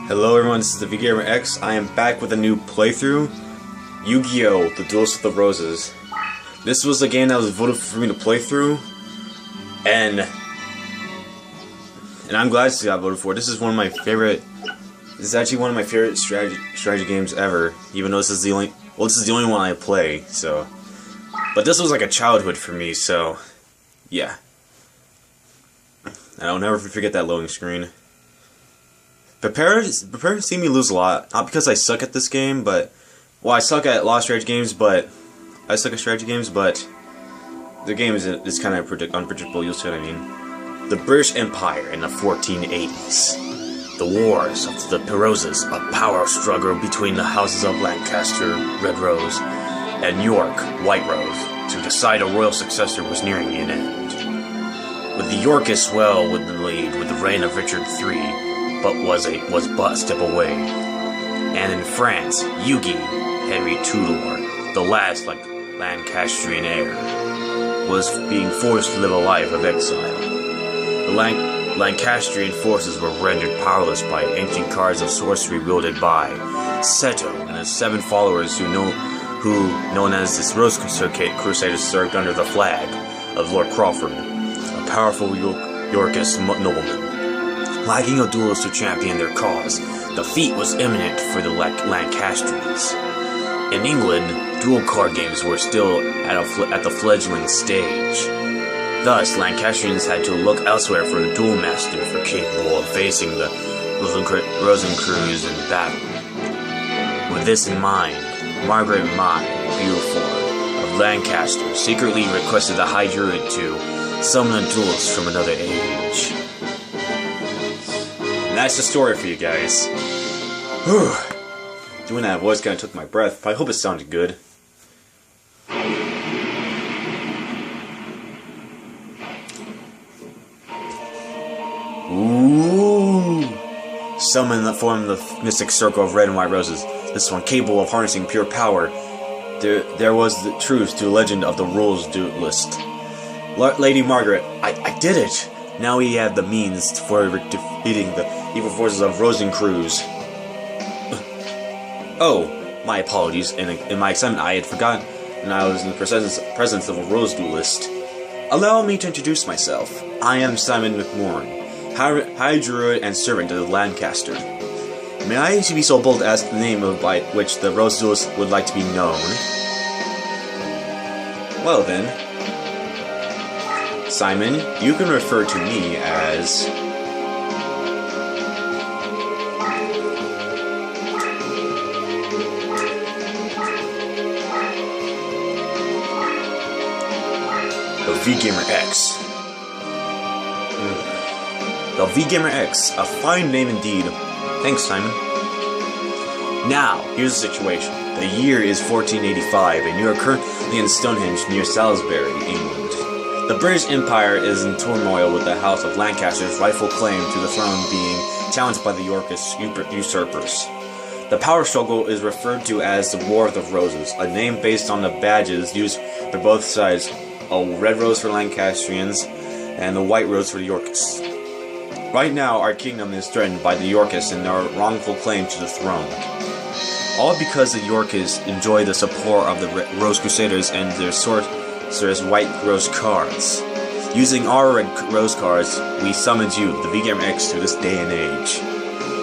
Hello everyone, this is the VGamer X. I am back with a new playthrough, Yu-Gi-Oh! The Duelist with the Roses. This was a game that was voted for me to play through, and I'm glad to got voted for. This is one of my favorite. This is actually one of my favorite strategy games ever. Even though this is the only one I play. So, but this was like a childhood for me. So, yeah. And I'll never forget that loading screen. Prepare to see me lose a lot. Not because I suck at this game, but well, I suck at a lot of strategy games, but the game is kind of unpredictable. You'll see what I mean. The British Empire in the 1480s. The Wars of the Roses, a power struggle between the houses of Lancaster, Red Rose, and York, White Rose, to decide a royal successor was nearing an end. With the Yorkists well with the lead, with the reign of Richard III. But was but a step away. And in France, Yugi, Henry Tudor, the last Lancastrian heir, was being forced to live a life of exile. The Lancastrian forces were rendered powerless by ancient cards of sorcery wielded by Seto and his 7 followers who known as the Rose Crusaders, served under the flag of Lord Crawford, a powerful Yorkist nobleman. Lacking a duelist to champion their cause, defeat was imminent for the Lancastrians. In England, duel card games were still at the fledgling stage. Thus, Lancastrians had to look elsewhere for a duel master capable of facing the Rosencrews in battle. With this in mind, Margaret Beautiful of Lancaster secretly requested the High Druid to summon a duelist from another age. And that's the story for you guys. Whew. Doing that voice kind of took my breath, but I hope it sounded good. Ooh! Form the mystic circle of red and white roses. This one capable of harnessing pure power. There was the truth to the legend of the rules duelist. Lady Margaret, I did it! Now we have the means for defeating the evil forces of Rosencrews. Oh, my apologies. In my excitement, I had forgotten, and I was in the presence of a rose duelist. Allow me to introduce myself. I am Simon McMorrin, High Druid and servant of Lancaster. May I be so bold to ask the name by which the rose duelist would like to be known? Well then, Simon, you can refer to me as the VGamer X. The VGamer X, a fine name indeed. Thanks, Simon. Now, here's the situation. The year is 1485, and you are currently in Stonehenge near Salisbury, England. The British Empire is in turmoil with the House of Lancaster's rightful claim to the throne being challenged by the Yorkist usurpers. The power struggle is referred to as the War of the Roses, a name based on the badges used by both sides, a red rose for Lancastrians and the white rose for the Yorkists. Right now, our kingdom is threatened by the Yorkists and their wrongful claim to the throne. All because the Yorkists enjoy the support of the Rose Crusaders and their sorcerous white rose cards. Using our red rose cards, we summoned you, the VGamer X, to this day and age.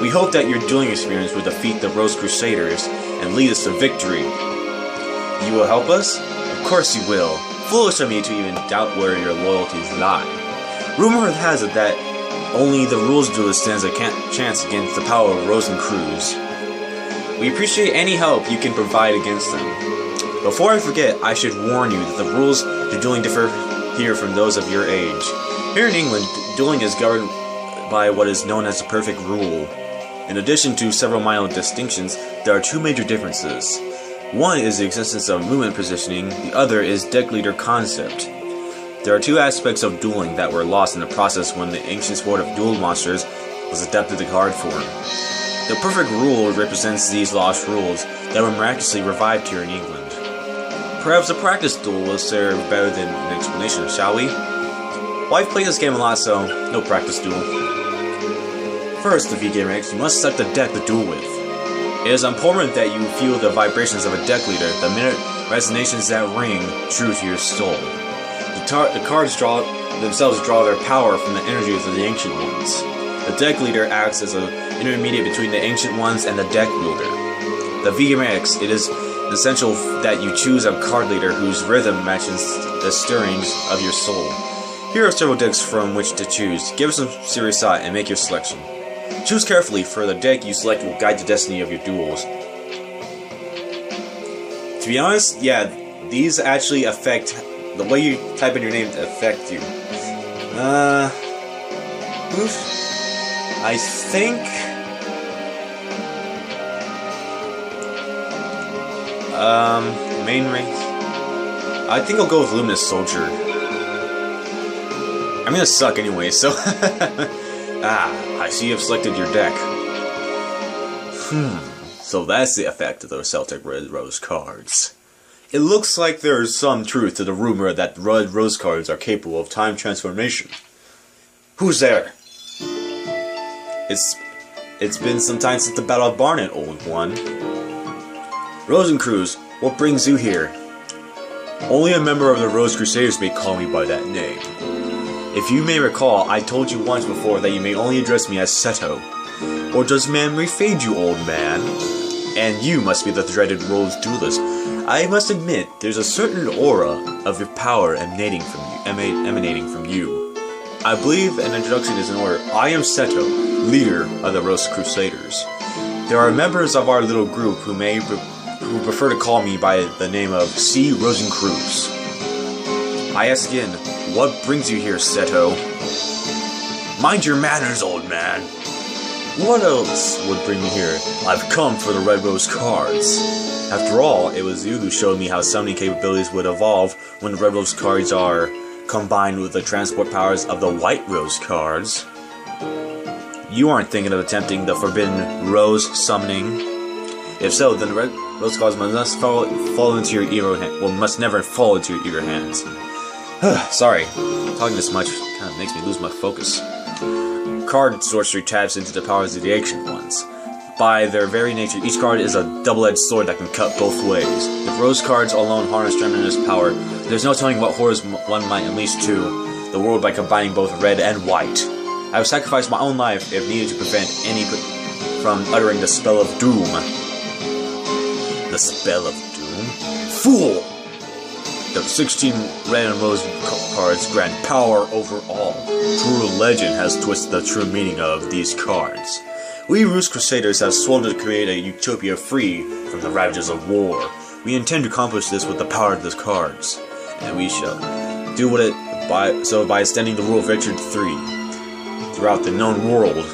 We hope that your dueling experience will defeat the Rose Crusaders and lead us to victory. You will help us? Of course you will. Foolish of me to even doubt where your loyalties lie. Rumor has it that only the rules duelist stands a chance against the power of Rosencrews. We appreciate any help you can provide against them. Before I forget, I should warn you that the rules to dueling differ here from those of your age. Here in England, dueling is governed by what is known as the perfect rule. In addition to several minor distinctions, there are 2 major differences. One is the existence of movement positioning, the other is deck leader concept. There are 2 aspects of dueling that were lost in the process when the ancient sport of duel monsters was adapted to card form. The perfect rule represents these lost rules that were miraculously revived here in England. Perhaps a practice duel will serve better than an explanation, shall we? Well, I've played this game a lot, so no practice duel. First, the V-Gamer X, you must select a deck to duel with. It is important that you feel the vibrations of a deck leader the minute resonations that ring true to your soul. The cards themselves draw their power from the energies of the Ancient Ones. The deck leader acts as an intermediate between the Ancient Ones and the deck wielder. The V-Gamer X, it is essential that you choose a card leader whose rhythm matches the stirrings of your soul. Here are several decks from which to choose. Give it some serious thought and make your selection. Choose carefully, for the deck you select will guide the destiny of your duels. To be honest, yeah, these actually affect the way you type in your name to affect you. I think main race. I think I'll go with Luminous Soldier. I'm gonna suck anyway, so I see you've selected your deck. So that's the effect of those Celtic Red Rose cards. It looks like there's some truth to the rumor that Red Rose cards are capable of time transformation. Who's there? It's been some time since the Battle of Barnet, old one. Rosencruz, what brings you here? Only a member of the Rose Crusaders may call me by that name. If you may recall, I told you once before that you may only address me as Seto. Or does memory fade you, old man? And you must be the dreaded Rose Duelist. I must admit, there's a certain aura of your power emanating from you. I believe an introduction is in order. I am Seto, leader of the Rose Crusaders. There are members of our little group who prefer to call me by the name of C. Rosencruz. I ask again, what brings you here, Seto? Mind your manners, old man. What else would bring me here? I've come for the Red Rose cards. After all, it was you who showed me how summoning capabilities would evolve when the Red Rose cards are combined with the transport powers of the White Rose cards. You aren't thinking of attempting the Forbidden Rose summoning? If so, then the Red Rose cards must fall into your evil hand. Well, must never fall into your evil hands. Sorry, talking this much kind of makes me lose my focus. Card sorcery taps into the powers of the Ancient Ones. By their very nature, each card is a double-edged sword that can cut both ways. If Rose cards alone harness tremendous power, there's no telling what horrors one might unleash to the world by combining both red and white. I would sacrifice my own life if needed to prevent any from uttering the spell of doom. The spell of doom? Fool! The 16 red and rose cards grant power over all. True legend has twisted the true meaning of these cards. We Rose Crusaders have sworn to create a utopia free from the ravages of war. We intend to accomplish this with the power of these cards, and we shall do by extending the rule of Richard III throughout the known world.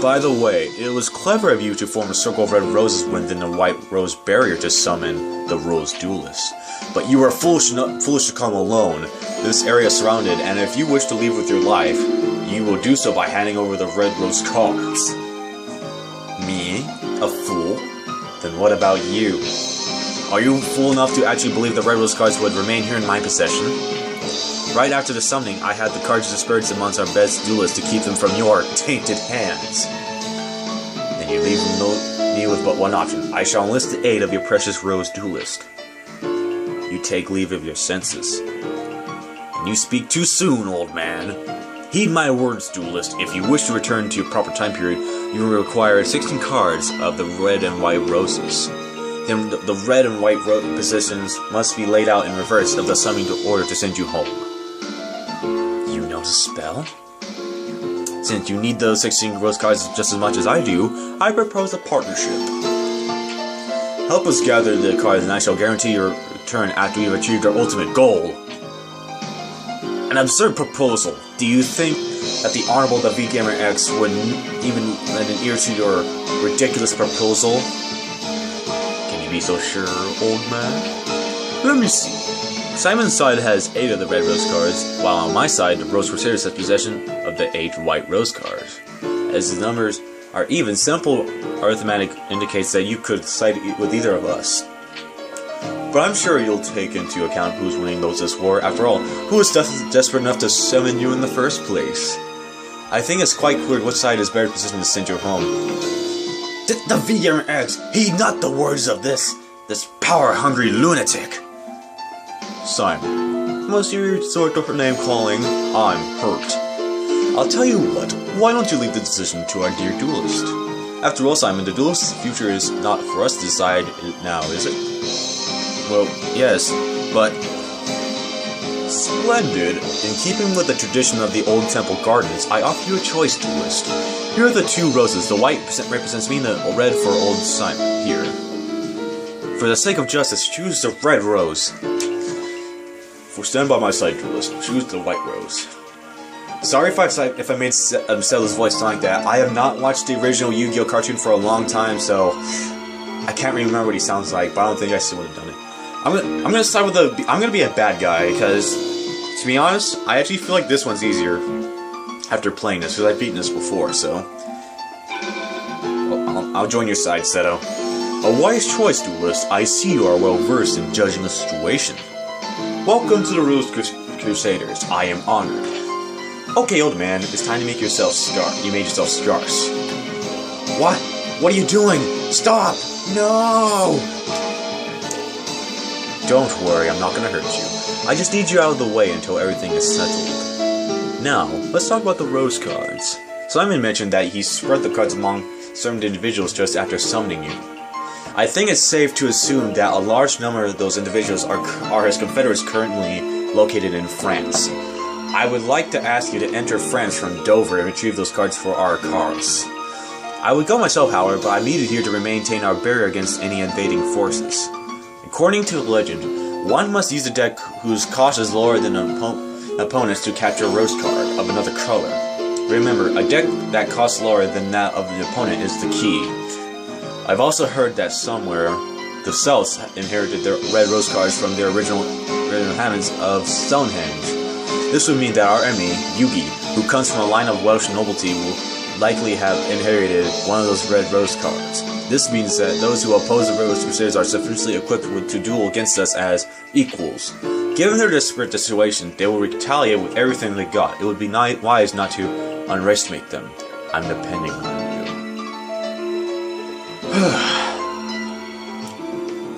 By the way, it was clever of you to form a circle of red roses within the White Rose barrier to summon the Rose Duelist. But you are foolish to come alone. This area is surrounded, and if you wish to leave with your life, you will do so by handing over the Red Rose cards. Me? A fool? Then what about you? Are you fool enough to actually believe the Red Rose cards would remain here in my possession? Right after the summoning, I had the cards dispersed amongst our best duelists to keep them from your tainted hands. Then you leave me with but one option. I shall enlist the aid of your precious Rose Duelist. You take leave of your senses. And you speak too soon, old man. Heed my words, Duelist. If you wish to return to your proper time period, you will require 16 cards of the red and white roses. Then the red and white positions must be laid out in reverse of the summoning order to send you home. You know the spell? Since you need those 16 rose cards just as much as I do, I propose a partnership. Help us gather the cards and I shall guarantee your return after you've achieved our ultimate goal. An absurd proposal. Do you think that the Honorable the V-Gamer X would even lend an ear to your ridiculous proposal? Can you be so sure, old man? Let me see. Simon's side has 8 of the red rose cards, while on my side, the Rose Crusaders has possession of the 8 white rose cards. As the numbers are even, simple arithmetic indicates that you could side with either of us. But I'm sure you'll take into account who's winning this war. After all, who is desperate enough to summon you in the first place? I think it's quite clear which side is better positioned to send you home. The VMX, heed not the words of this power-hungry lunatic. Simon, must you resort to her name calling? I'm hurt. I'll tell you what, why don't you leave the decision to our dear Duelist? After all, Simon, the Duelist's future is not for us to decide now, is it? Well, yes, but... Splendid. In keeping with the tradition of the old temple gardens, I offer you a choice, Duelist. Here are the two roses. The white represents me and the red for old Simon. Here. For the sake of justice, choose the red rose. Stand by my side, Duelist. Choose the white rose. Sorry if I made Stella's voice sound like that. I have not watched the original Yu-Gi-Oh cartoon for a long time, so I can't remember what he sounds like. But I don't think I still would have done it. I'm gonna start with I'm gonna be a bad guy because, to be honest, I actually feel like this one's easier after playing this because I've beaten this before. So I'll join your side, Seto. A wise choice, Duelist. I see you are well versed in judging the situation. Welcome to the Rose Crusaders. I am honored. Okay, old man, it's time to make yourself scarce. You made yourself scarce. What? What are you doing? Stop! No! Don't worry, I'm not gonna hurt you. I just need you out of the way until everything is settled. Now, let's talk about the rose cards. Simon mentioned that he spread the cards among certain individuals just after summoning you. I think it's safe to assume that a large number of those individuals are his confederates currently located in France. I would like to ask you to enter France from Dover and retrieve those cards for our cars. I would go myself, however, but I'm needed here to maintain our barrier against any invading forces. According to legend, one must use a deck whose cost is lower than opponents to capture a rose card of another color. Remember, a deck that costs lower than that of the opponent is the key. I've also heard that somewhere, the Celts inherited their red rose cards from their original inhabitants of Stonehenge. This would mean that our enemy, Yugi, who comes from a line of Welsh nobility, will likely have inherited one of those red rose cards. This means that those who oppose the Rose Crusaders are sufficiently equipped to duel against us as equals. Given their desperate situation, they will retaliate with everything they got. It would be wise not to underestimate them. I'm depending on you.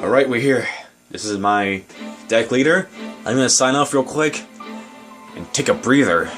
Alright, we're here. This is my deck leader. I'm gonna sign off real quick and take a breather.